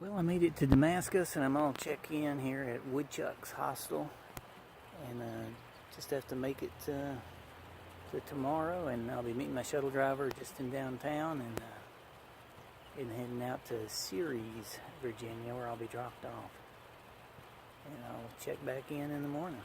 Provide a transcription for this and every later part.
Well, I made it to Damascus, and I'm all check in here at Woodchuck's hostel, and just have to make it to tomorrow, and I'll be meeting my shuttle driver just in downtown, and heading out to Ceres, Virginia, where I'll be dropped off, and I'll check back in the morning.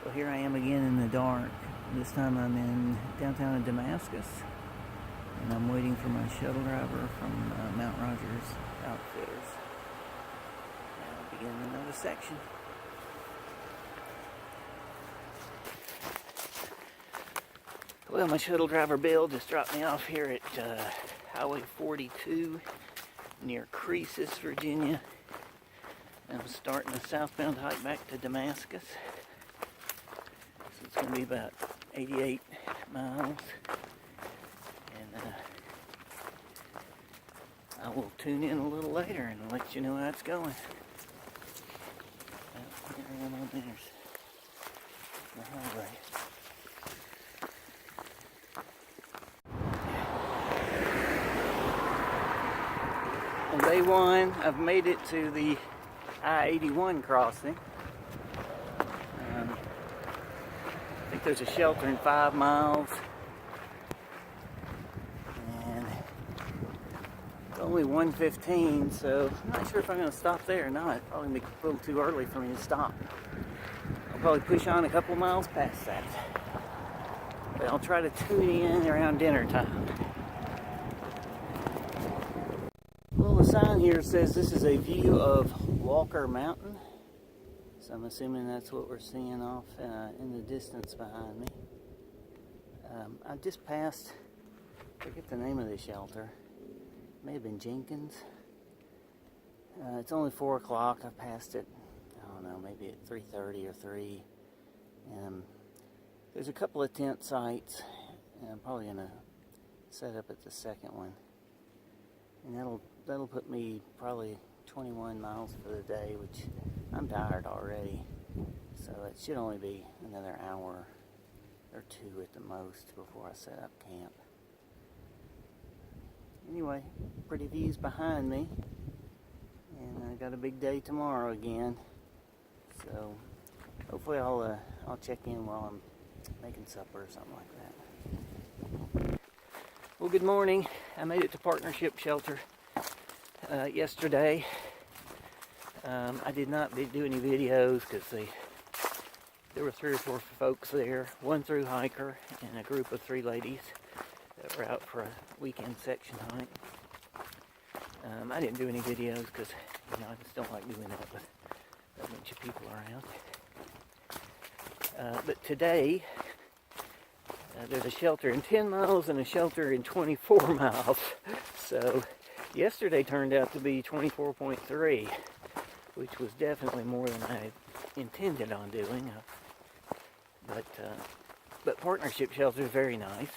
Well, here I am again in the dark. This time I'm in downtown Damascus, and I'm waiting for my shuttle driver from Mount Rogers Outfitters. And I'll begin another section. Well, my shuttle driver Bill just dropped me off here at Highway 42 near Creses, Virginia. And I'm starting a southbound hike back to Damascus. So it's going to be about 88 miles. And I will tune in a little later and let you know how it's going. Here I am on there's the highway. On day one, I've made it to the I-81 crossing. I think there's a shelter in 5 miles. And it's only 1:15, so I'm not sure if I'm going to stop there or not. Probably be a little too early for me to stop. I'll probably push on a couple miles past that. But I'll try to tune in around dinner time. Well, the sign here says this is a view of Walker Mountain. So I'm assuming that's what we're seeing off in the distance behind me. I just passed, I forget the name of the shelter. It may have been Jenkins. It's only 4 o'clock. I passed it, I don't know, maybe at 3:30 or 3. And there's a couple of tent sites, and I'm probably going to set up at the second one. And that'll put me probably 21 miles for the day, which I'm tired already. So it should only be another hour or 2 at the most before I set up camp. Anyway, pretty views behind me, and I got a big day tomorrow again. So hopefully I'll check in while I'm making supper or something like that. Well, good morning. I made it to Partnership Shelter yesterday. I did not do any videos because there were 3 or 4 folks there, one through hiker and a group of 3 ladies that were out for a weekend section hike. I didn't do any videos because I just don't like doing that with a bunch of people around. But today, there's a shelter in 10 miles and a shelter in 24 miles. So yesterday turned out to be 24.3, which was definitely more than I intended on doing. But Partnership Shelter is very nice.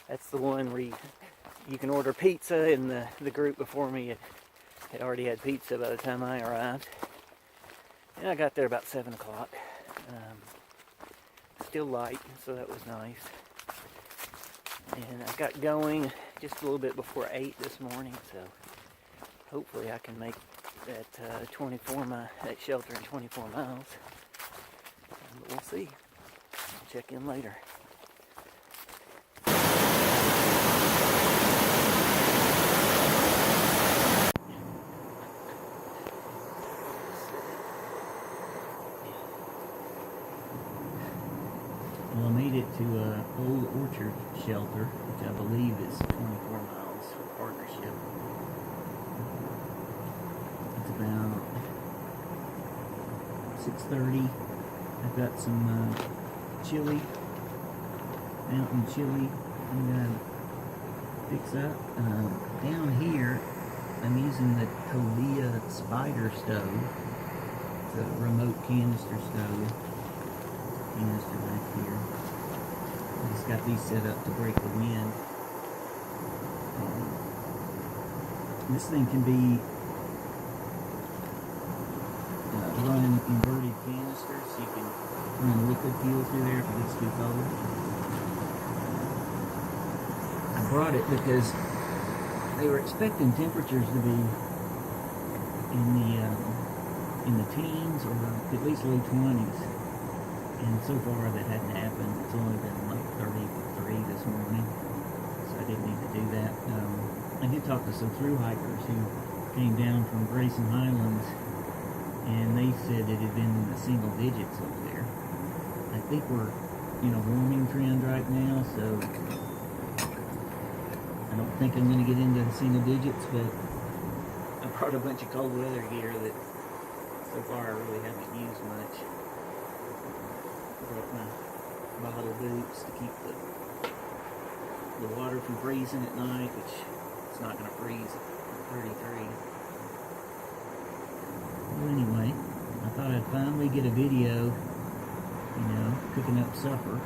That's the one where you can order pizza, and the group before me had already had pizza by the time I arrived. And I got there about 7 o'clock. Still light, so that was nice. And I got going just a little bit before 8 this morning, so hopefully I can make that that shelter in 24 miles. But we'll see. I'll check in later. Well, I made it to Old Orchard Shelter, which I believe is 24 miles for Partnership. It's about 6:30. I've got some chili, mountain chili I'm going to fix up. Down here, I'm using the Covia Spider stove. It's a remote canister stove. Canister back here. I just got these set up to break the wind. This thing can be run inverted canisters, so you can run liquid fuel through there if it gets too cold. I brought it because They were expecting temperatures to be in the teens or at least low 20s, and so far that hadn't happened. It's only been like 33 this morning, so I didn't need to do that. I did talk to some thru hikers who came down from Grayson Highlands, and they said it had been in the single digits over there. I think we're in a warming trend right now, so I don't think I'm going to get into the single digits, but I brought a bunch of cold weather gear that so far I really haven't used much. Brought my bottle boots to keep the water from freezing at night, which it's not going to freeze at 33. Well, anyway, I thought I'd finally get a video, you know, cooking up supper.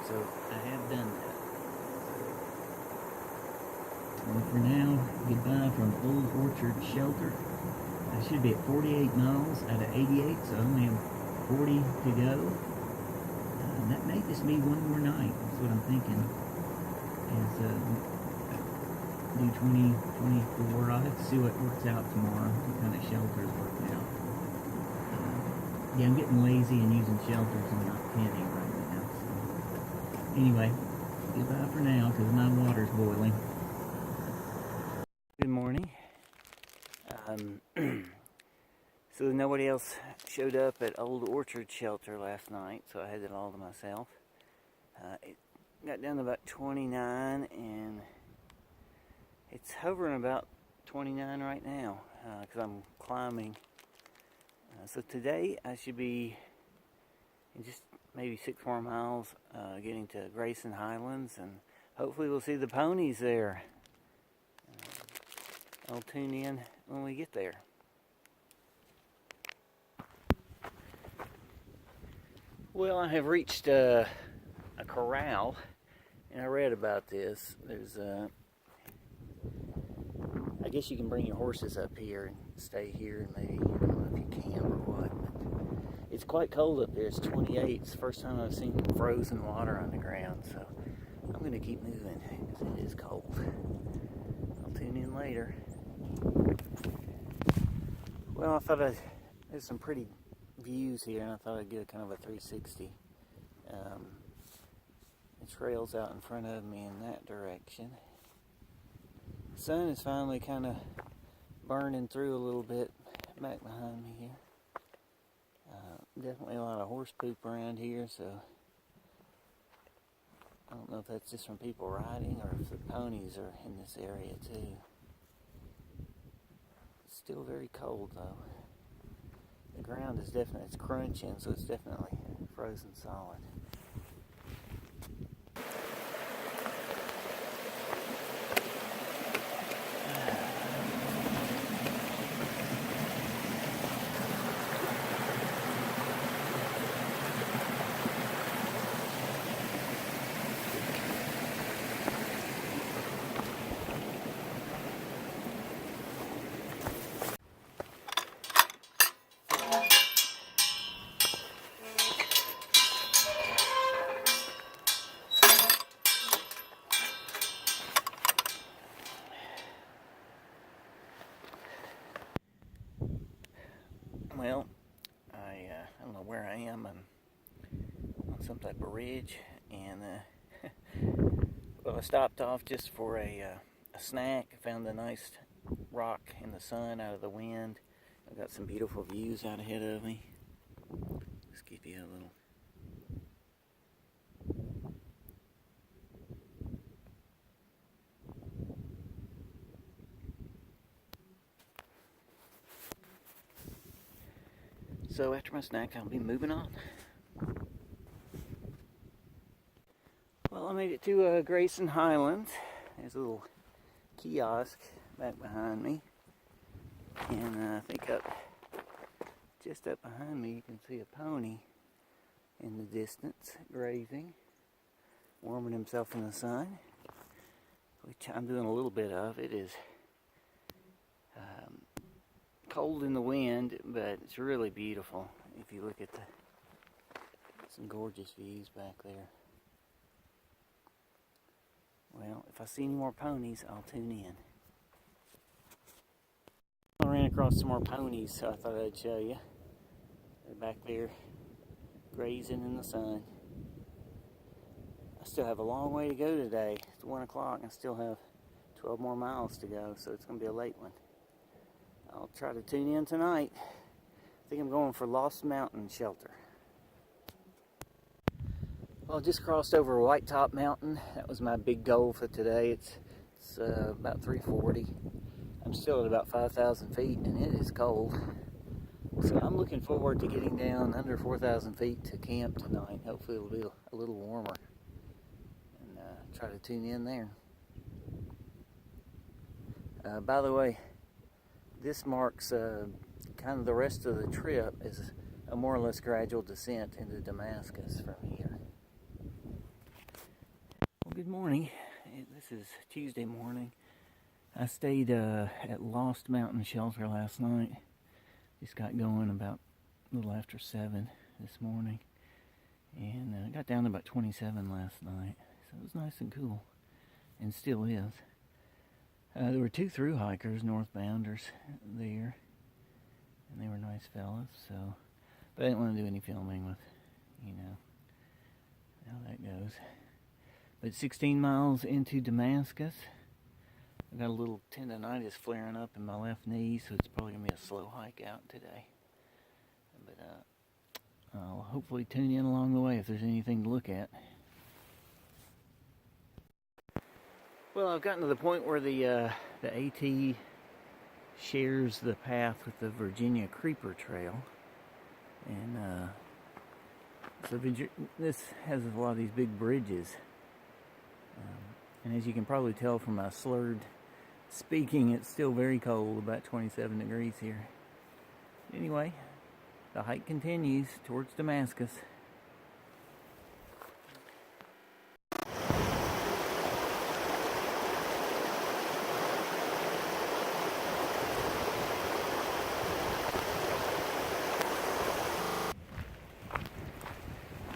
So I have done that. And for now, goodbye from Old Orchard Shelter. I should be at 48 miles out of 88, so I only have 40 to go. And that may just be one more night. That's what I'm thinking. Is do 20, 24. I'll have to see what works out tomorrow. What kind of shelters work out. Yeah, I'm getting lazy and using shelters and not pinning right now. So anyway, goodbye for now because my water's boiling. Good morning. So nobody else showed up at Old Orchard Shelter last night, so I had it all to myself. It got down to about 29, and it's hovering about 29 right now because I'm climbing. So today I should be in just maybe 6 more miles getting to Grayson Highlands, and hopefully we'll see the ponies there. I'll tune in when we get there. Well, I have reached a corral, and I read about this. There's I guess you can bring your horses up here and stay here, and maybe, I don't know if you camp or what, but it's quite cold up here. It's 28. It's the first time I've seen frozen water on the ground, so I'm going to keep moving because it is cold. I'll tune in later. Well, I thought there's some pretty views here, and I thought I'd get a kind of a 360. The trail's out in front of me in that direction. The sun is finally kind of burning through a little bit back behind me here. Definitely a lot of horse poop around here, so I don't know if that's just from people riding or if the ponies are in this area too. It's still very cold though. The ground is definitely, it's crunching, so it's definitely frozen solid. Well, I don't know where I am. I'm on some type of ridge, and well, I stopped off just for a snack. I found a nice rock in the sun out of the wind. I've got some beautiful views out ahead of me. Just give you a little. So after my snack, I'll be moving on. Well, I made it to Grayson Highlands. There's a little kiosk back behind me. And I think just up behind me, you can see a pony in the distance grazing, warming himself in the sun, which I'm doing a little bit of. It is cold in the wind, but it's really beautiful. If you look at some gorgeous views back there. Well, if I see any more ponies, I'll tune in. I ran across some more ponies, so I thought I'd show you. They're back there grazing in the sun. I still have a long way to go today. It's 1 o'clock and I still have 12 more miles to go, so it's going to be a late one. I'll try to tune in tonight. I think I'm going for Lost Mountain Shelter. Well, I just crossed over White Top Mountain. That was my big goal for today. It's about 340. I'm still at about 5,000 feet and it is cold. So I'm looking forward to getting down under 4,000 feet to camp tonight. Hopefully it'll be a little warmer. And try to tune in there. By the way, this marks kind of the rest of the trip is a more or less gradual descent into Damascus from here. Well, good morning. This is Tuesday morning. I stayed at Lost Mountain Shelter last night. Just got going about a little after 7 this morning. And got down to about 27 last night. So it was nice and cool. And still is. There were 2 through hikers, northbounders there. And they were nice fellas, so. But I didn't want to do any filming with, how that goes. But 16 miles into Damascus. I got a little tendonitis flaring up in my left knee, so it's probably going to be a slow hike out today. But I'll hopefully tune in along the way if there's anything to look at. Well, I've gotten to the point where the AT shares the path with the Virginia Creeper Trail. And so this has a lot of these big bridges. And as you can probably tell from my slurred speaking, it's still very cold, about 27 degrees here. Anyway, the hike continues towards Damascus.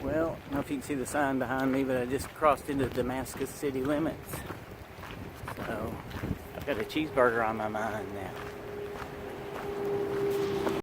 Well, I don't know if you can see the sign behind me, but I just crossed into Damascus city limits. So, I've got a cheeseburger on my mind now.